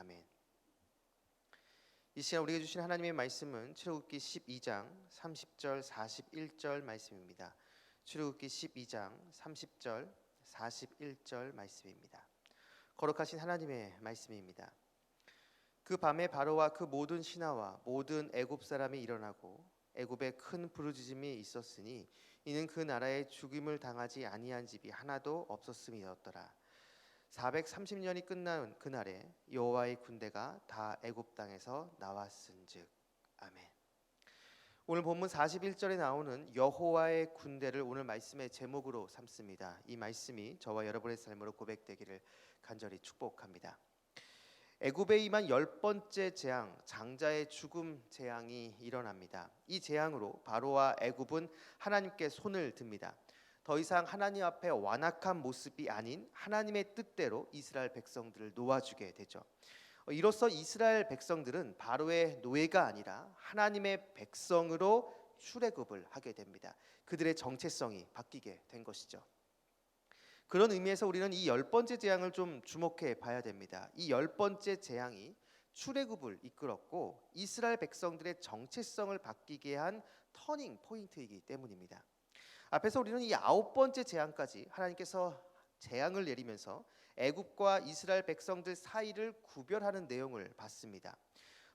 아멘. 이 시간 우리에게 주신 하나님의 말씀은 출애굽기 12장 30절 41절 말씀입니다. 출애굽기 12장 30절 41절 말씀입니다. 거룩하신 하나님의 말씀입니다. 그 밤에 바로와 그 모든 신하와 모든 애굽 사람이 일어나고 애굽에 큰 부르짖음이 있었으니 이는 그 나라에 죽임을 당하지 아니한 집이 하나도 없었음이었더라. 430년이 끝난 그날에 여호와의 군대가 다 애굽 땅에서 나왔은즉. 아멘. 오늘 본문 41절에 나오는 여호와의 군대를 오늘 말씀의 제목으로 삼습니다. 이 말씀이 저와 여러분의 삶으로 고백되기를 간절히 축복합니다. 애굽에 임한 10번째 재앙, 장자의 죽음 재앙이 일어납니다. 이 재앙으로 바로와 애굽은 하나님께 손을 듭니다. 더 이상 하나님 앞에 완악한 모습이 아닌 하나님의 뜻대로 이스라엘 백성들을 놓아주게 되죠. 이로써 이스라엘 백성들은 바로의 노예가 아니라 하나님의 백성으로 출애굽을 하게 됩니다. 그들의 정체성이 바뀌게 된 것이죠. 그런 의미에서 우리는 이 10번째 재앙을 좀 주목해 봐야 됩니다. 이 10번째 재앙이 출애굽을 이끌었고 이스라엘 백성들의 정체성을 바뀌게 한 터닝 포인트이기 때문입니다. 앞에서 우리는 이 9번째 재앙까지 하나님께서 재앙을 내리면서 애굽과 이스라엘 백성들 사이를 구별하는 내용을 봤습니다.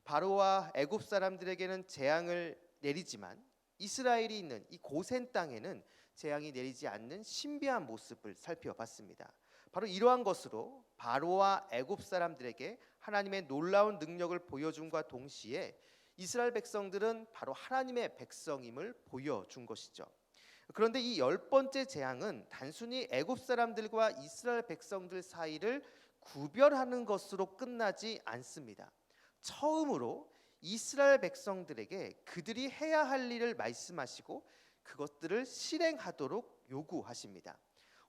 바로와 애굽 사람들에게는 재앙을 내리지만 이스라엘이 있는 이 고센 땅에는 재앙이 내리지 않는 신비한 모습을 살펴봤습니다. 바로 이러한 것으로 바로와 애굽 사람들에게 하나님의 놀라운 능력을 보여줌과 동시에 이스라엘 백성들은 바로 하나님의 백성임을 보여준 것이죠. 그런데 이 10번째 재앙은 단순히 애굽 사람들과 이스라엘 백성들 사이를 구별하는 것으로 끝나지 않습니다. 처음으로 이스라엘 백성들에게 그들이 해야 할 일을 말씀하시고 그것들을 실행하도록 요구하십니다.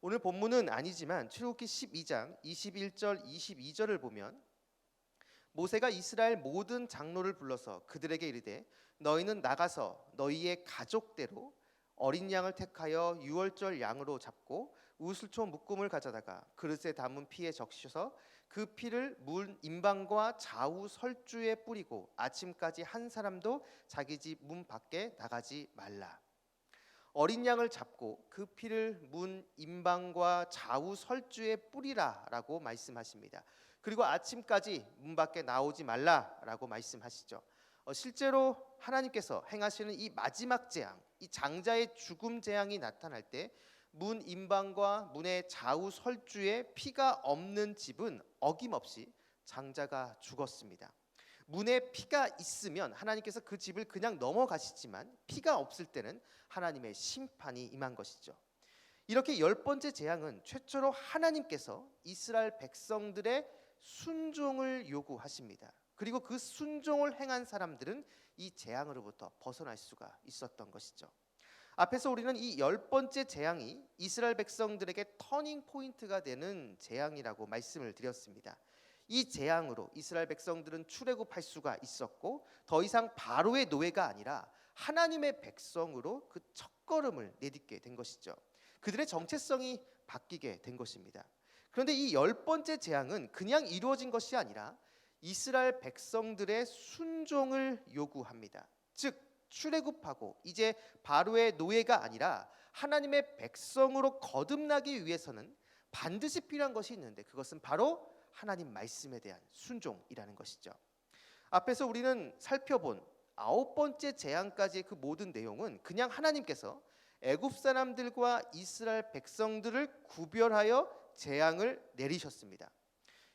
오늘 본문은 아니지만 출애굽기 12장 21절 22절을 보면 모세가 이스라엘 모든 장로를 불러서 그들에게 이르되 너희는 나가서 너희의 가족대로 어린 양을 택하여 유월절 양으로 잡고 우슬초 묶음을 가져다가 그릇에 담은 피에 적셔서 그 피를 문 임방과 좌우 설주에 뿌리고 아침까지 한 사람도 자기 집 문 밖에 나가지 말라. 어린 양을 잡고 그 피를 문 임방과 좌우 설주에 뿌리라라고 말씀하십니다. 그리고 아침까지 문 밖에 나오지 말라라고 말씀하시죠. 실제로 하나님께서 행하시는 이 마지막 재앙, 이 장자의 죽음 재앙이 나타날 때 문 임방과 문의 좌우 설주에 피가 없는 집은 어김없이 장자가 죽었습니다. 문에 피가 있으면 하나님께서 그 집을 그냥 넘어가시지만 피가 없을 때는 하나님의 심판이 임한 것이죠. 이렇게 10번째 재앙은 최초로 하나님께서 이스라엘 백성들의 순종을 요구하십니다. 그리고 그 순종을 행한 사람들은 이 재앙으로부터 벗어날 수가 있었던 것이죠. 앞에서 우리는 이 10번째 재앙이 이스라엘 백성들에게 터닝 포인트가 되는 재앙이라고 말씀을 드렸습니다. 이 재앙으로 이스라엘 백성들은 출애굽할 수가 있었고 더 이상 바로의 노예가 아니라 하나님의 백성으로 그 첫걸음을 내딛게 된 것이죠. 그들의 정체성이 바뀌게 된 것입니다. 그런데 이 10번째 재앙은 그냥 이루어진 것이 아니라 이스라엘 백성들의 순종을 요구합니다. 즉 출애굽하고 이제 바로의 노예가 아니라 하나님의 백성으로 거듭나기 위해서는 반드시 필요한 것이 있는데 그것은 바로 하나님 말씀에 대한 순종이라는 것이죠. 앞에서 우리는 살펴본 9번째 재앙까지의 그 모든 내용은 그냥 하나님께서 애굽 사람들과 이스라엘 백성들을 구별하여 재앙을 내리셨습니다.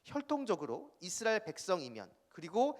혈통적으로 이스라엘 백성이면 그리고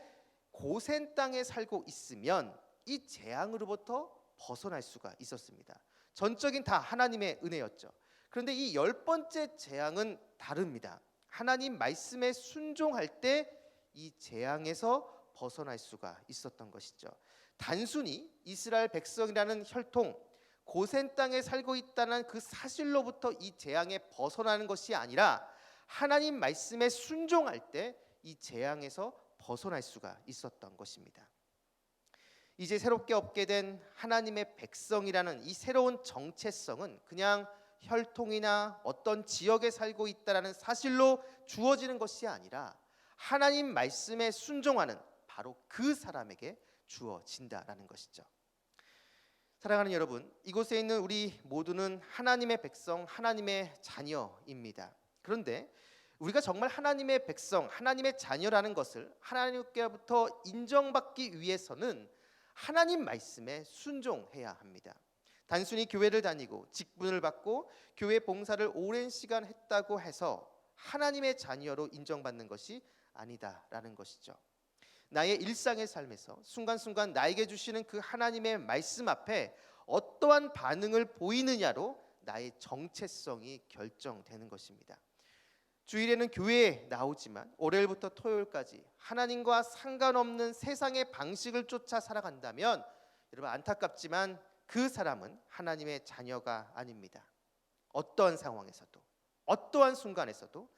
고센 땅에 살고 있으면 이 재앙으로부터 벗어날 수가 있었습니다. 전적인 다 하나님의 은혜였죠. 그런데 이 10번째 재앙은 다릅니다. 하나님 말씀에 순종할 때 이 재앙에서 벗어날 수가 있었던 것이죠. 단순히 이스라엘 백성이라는 혈통, 고센 땅에 살고 있다는 그 사실로부터 이 재앙에 벗어나는 것이 아니라 하나님 말씀에 순종할 때 이 재앙에서 벗어날 수가 있었던 것입니다. 이제 새롭게 얻게 된 하나님의 백성이라는 이 새로운 정체성은 그냥 혈통이나 어떤 지역에 살고 있다는 사실로 주어지는 것이 아니라 하나님 말씀에 순종하는 바로 그 사람에게 주어진다라는 것이죠. 사랑하는 여러분, 이곳에 있는 우리 모두는 하나님의 백성, 하나님의 자녀입니다. 그런데 우리가 정말 하나님의 백성, 하나님의 자녀라는 것을 하나님께로부터 인정받기 위해서는 하나님 말씀에 순종해야 합니다. 단순히 교회를 다니고 직분을 받고 교회 봉사를 오랜 시간 했다고 해서 하나님의 자녀로 인정받는 것이 아니다라는 것이죠. 나의 일상의 삶에서 순간순간 나에게 주시는 그 하나님의 말씀 앞에 어떠한 반응을 보이느냐로 나의 정체성이 결정되는 것입니다. 주일에는 교회에 나오지만 월요일부터 토요일까지 하나님과 상관없는 세상의 방식을 쫓아 살아간다면 여러분, 안타깝지만 그 사람은 하나님의 자녀가 아닙니다. 어떠한 상황에서도 어떠한 순간에서도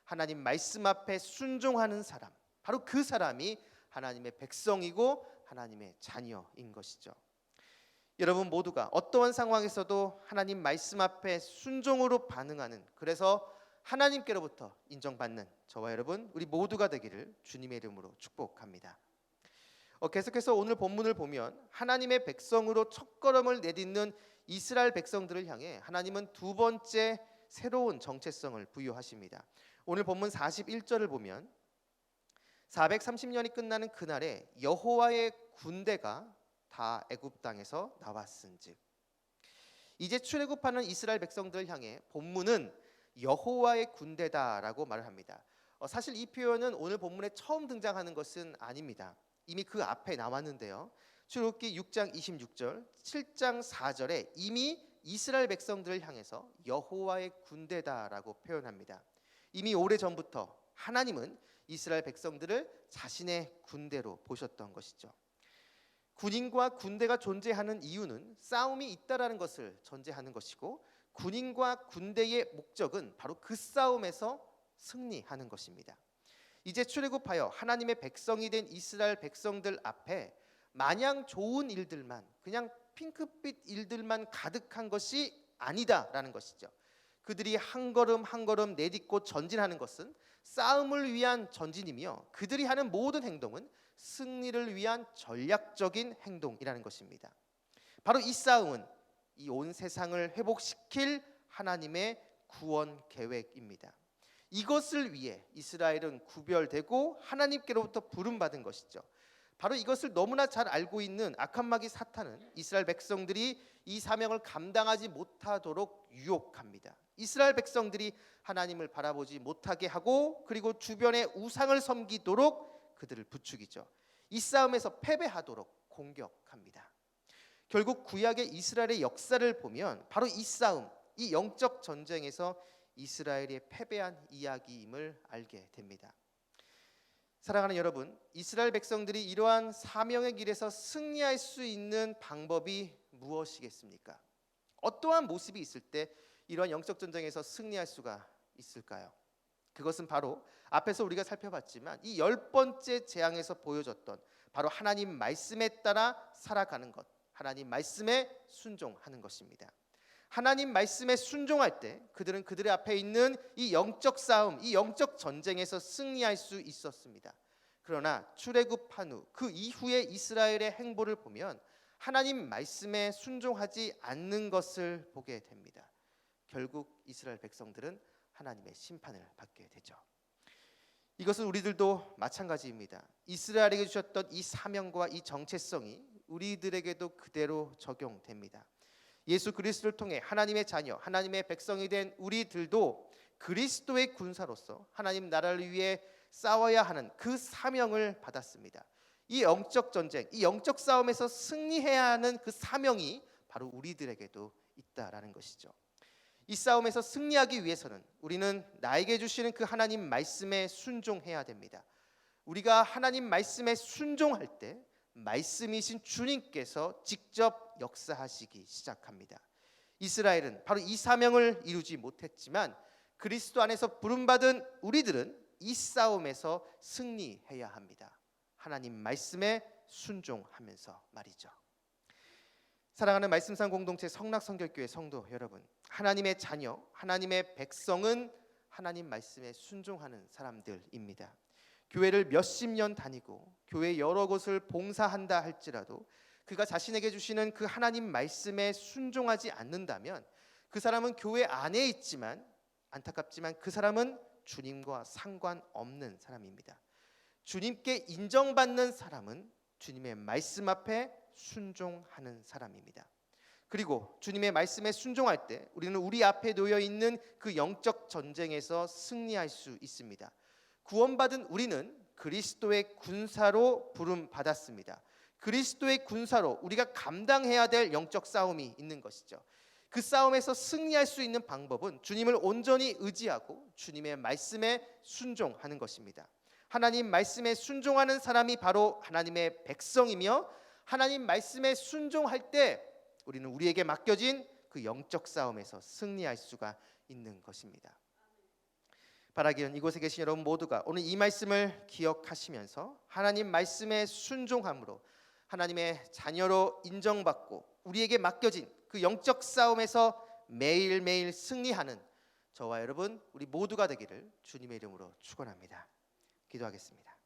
하나님 말씀 앞에 순종하는 사람, 바로 그 사람이 하나님의 백성이고 하나님의 자녀인 것이죠. 여러분 모두가 어떠한 상황에서도 하나님 말씀 앞에 순종으로 반응하는, 그래서 하나님께로부터 인정받는 저와 여러분 우리 모두가 되기를 주님의 이름으로 축복합니다. 계속해서 오늘 본문을 보면 하나님의 백성으로 첫걸음을 내딛는 이스라엘 백성들을 향해 하나님은 두 번째 새로운 정체성을 부여하십니다. 오늘 본문 41절을 보면 430년이 끝나는 그날에 여호와의 군대가 다 애굽 땅에서 나왔은즉. 이제 출애굽하는 이스라엘 백성들을 향해 본문은 여호와의 군대다라고 말을 합니다. 사실 이 표현은 오늘 본문에 처음 등장하는 것은 아닙니다. 이미 그 앞에 나왔는데요. 출애굽기 6장 26절, 7장 4절에 이미 이스라엘 백성들을 향해서 여호와의 군대다라고 표현합니다. 이미 오래전부터 하나님은 이스라엘 백성들을 자신의 군대로 보셨던 것이죠. 군인과 군대가 존재하는 이유는 싸움이 있다라는 것을 전제하는 것이고, 군인과 군대의 목적은 바로 그 싸움에서 승리하는 것입니다. 이제 출애굽하여 하나님의 백성이 된 이스라엘 백성들 앞에 마냥 좋은 일들만, 그냥 핑크빛 일들만 가득한 것이 아니다라는 것이죠. 그들이 한 걸음 한 걸음 내딛고 전진하는 것은 싸움을 위한 전진이며, 그들이 하는 모든 행동은 승리를 위한 전략적인 행동이라는 것입니다. 바로 이 싸움은 이 온 세상을 회복시킬 하나님의 구원 계획입니다. 이것을 위해 이스라엘은 구별되고 하나님께로부터 부름받은 것이죠. 바로 이것을 너무나 잘 알고 있는 악한 마귀 사탄은 이스라엘 백성들이 이 사명을 감당하지 못하도록 유혹합니다. 이스라엘 백성들이 하나님을 바라보지 못하게 하고, 그리고 주변의 우상을 섬기도록 그들을 부추기죠. 이 싸움에서 패배하도록 공격합니다. 결국 구약의 이스라엘의 역사를 보면 바로 이 싸움, 이 영적 전쟁에서 이스라엘이 패배한 이야기임을 알게 됩니다. 사랑하는 여러분, 이스라엘 백성들이 이러한 사명의 길에서 승리할 수 있는 방법이 무엇이겠습니까? 어떠한 모습이 있을 때 이러한 영적 전쟁에서 승리할 수가 있을까요? 그것은 바로 앞에서 우리가 살펴봤지만 이 10번째 재앙에서 보여줬던 바로 하나님 말씀에 따라 살아가는 것, 하나님 말씀에 순종하는 것입니다. 하나님 말씀에 순종할 때 그들은 그들의 앞에 있는 이 영적 싸움, 이 영적 전쟁에서 승리할 수 있었습니다. 그러나 출애굽한 후 그 이후의 이스라엘의 행보를 보면 하나님 말씀에 순종하지 않는 것을 보게 됩니다. 결국 이스라엘 백성들은 하나님의 심판을 받게 되죠. 이것은 우리들도 마찬가지입니다. 이스라엘에게 주셨던 이 사명과 이 정체성이 우리들에게도 그대로 적용됩니다. 예수 그리스도를 통해 하나님의 자녀, 하나님의 백성이 된 우리들도 그리스도의 군사로서 하나님 나라를 위해 싸워야 하는 그 사명을 받았습니다. 이 영적 전쟁, 이 영적 싸움에서 승리해야 하는 그 사명이 바로 우리들에게도 있다라는 것이죠. 이 싸움에서 승리하기 위해서는 우리는 나에게 주시는 그 하나님 말씀에 순종해야 됩니다. 우리가 하나님 말씀에 순종할 때 말씀이신 주님께서 직접 역사하시기 시작합니다. 이스라엘은 바로 이 사명을 이루지 못했지만 그리스도 안에서 부름받은 우리들은 이 싸움에서 승리해야 합니다. 하나님 말씀에 순종하면서 말이죠. 사랑하는 말씀상 공동체 성락성결교회 성도 여러분, 하나님의 자녀, 하나님의 백성은 하나님 말씀에 순종하는 사람들입니다. 교회를 몇십 년 다니고 교회 여러 곳을 봉사한다 할지라도 그가 자신에게 주시는 그 하나님 말씀에 순종하지 않는다면 그 사람은 교회 안에 있지만 안타깝지만 그 사람은 주님과 상관없는 사람입니다. 주님께 인정받는 사람은 주님의 말씀 앞에 순종하는 사람입니다. 그리고 주님의 말씀에 순종할 때 우리는 우리 앞에 놓여 있는 그 영적 전쟁에서 승리할 수 있습니다. 구원받은 우리는 그리스도의 군사로 부름 받았습니다. 그리스도의 군사로 우리가 감당해야 될 영적 싸움이 있는 것이죠. 그 싸움에서 승리할 수 있는 방법은 주님을 온전히 의지하고 주님의 말씀에 순종하는 것입니다. 하나님 말씀에 순종하는 사람이 바로 하나님의 백성이며 하나님 말씀에 순종할 때 우리는 우리에게 맡겨진 그 영적 싸움에서 승리할 수가 있는 것입니다. 바라기는 이곳에 계신 여러분 모두가 오늘 이 말씀을 기억하시면서 하나님 말씀에 순종함으로 하나님의 자녀로 인정받고 우리에게 맡겨진 그 영적 싸움에서 매일매일 승리하는 저와 여러분 우리 모두가 되기를 주님의 이름으로 축원합니다. 기도하겠습니다.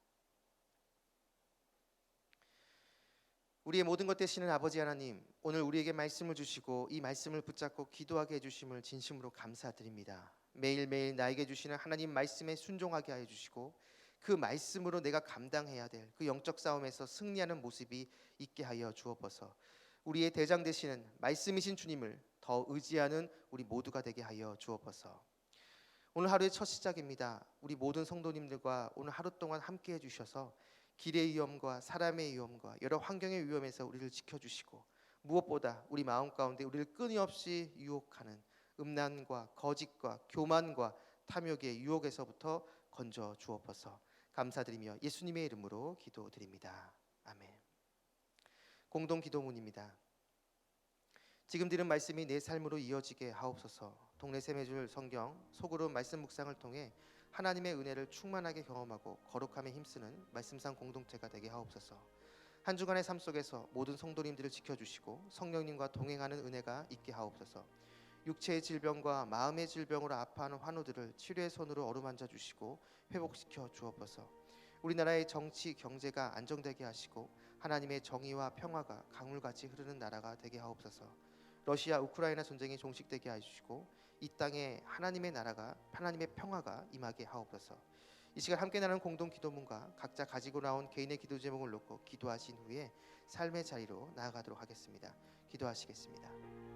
우리의 모든 것 되시는 아버지 하나님, 오늘 우리에게 말씀을 주시고 이 말씀을 붙잡고 기도하게 해주심을 진심으로 감사드립니다. 매일매일 나에게 주시는 하나님 말씀에 순종하게 하여 주시고 그 말씀으로 내가 감당해야 될 그 영적 싸움에서 승리하는 모습이 있게 하여 주옵소서. 우리의 대장 되시는 말씀이신 주님을 더 의지하는 우리 모두가 되게 하여 주옵소서. 오늘 하루의 첫 시작입니다. 우리 모든 성도님들과 오늘 하루 동안 함께 해주셔서 길의 위험과 사람의 위험과 여러 환경의 위험에서 우리를 지켜주시고 무엇보다 우리 마음 가운데 우리를 끊임없이 유혹하는 음란과 거짓과 교만과 탐욕의 유혹에서부터 건져 주옵소서. 감사드리며 예수님의 이름으로 기도드립니다. 아멘. 공동 기도문입니다. 지금 들은 말씀이 내 삶으로 이어지게 하옵소서. 동네 샘매줄 성경 속으로 말씀 묵상을 통해 하나님의 은혜를 충만하게 경험하고 거룩함에 힘쓰는 말씀상 공동체가 되게 하옵소서. 한 주간의 삶 속에서 모든 성도님들을 지켜주시고 성령님과 동행하는 은혜가 있게 하옵소서. 육체의 질병과 마음의 질병으로 아파하는 환우들을 치료의 손으로 어루만져 주시고 회복시켜 주옵소서. 우리나라의 정치 경제가 안정되게 하시고 하나님의 정의와 평화가 강물같이 흐르는 나라가 되게 하옵소서. 러시아 우크라이나 전쟁이 종식되게 하시고 이 땅에 하나님의 나라가 하나님의 평화가 임하게 하옵소서. 이 시간 함께 나누는 공동 기도문과 각자 가지고 나온 개인의 기도 제목을 놓고 기도하신 후에 삶의 자리로 나아가도록 하겠습니다. 기도하시겠습니다.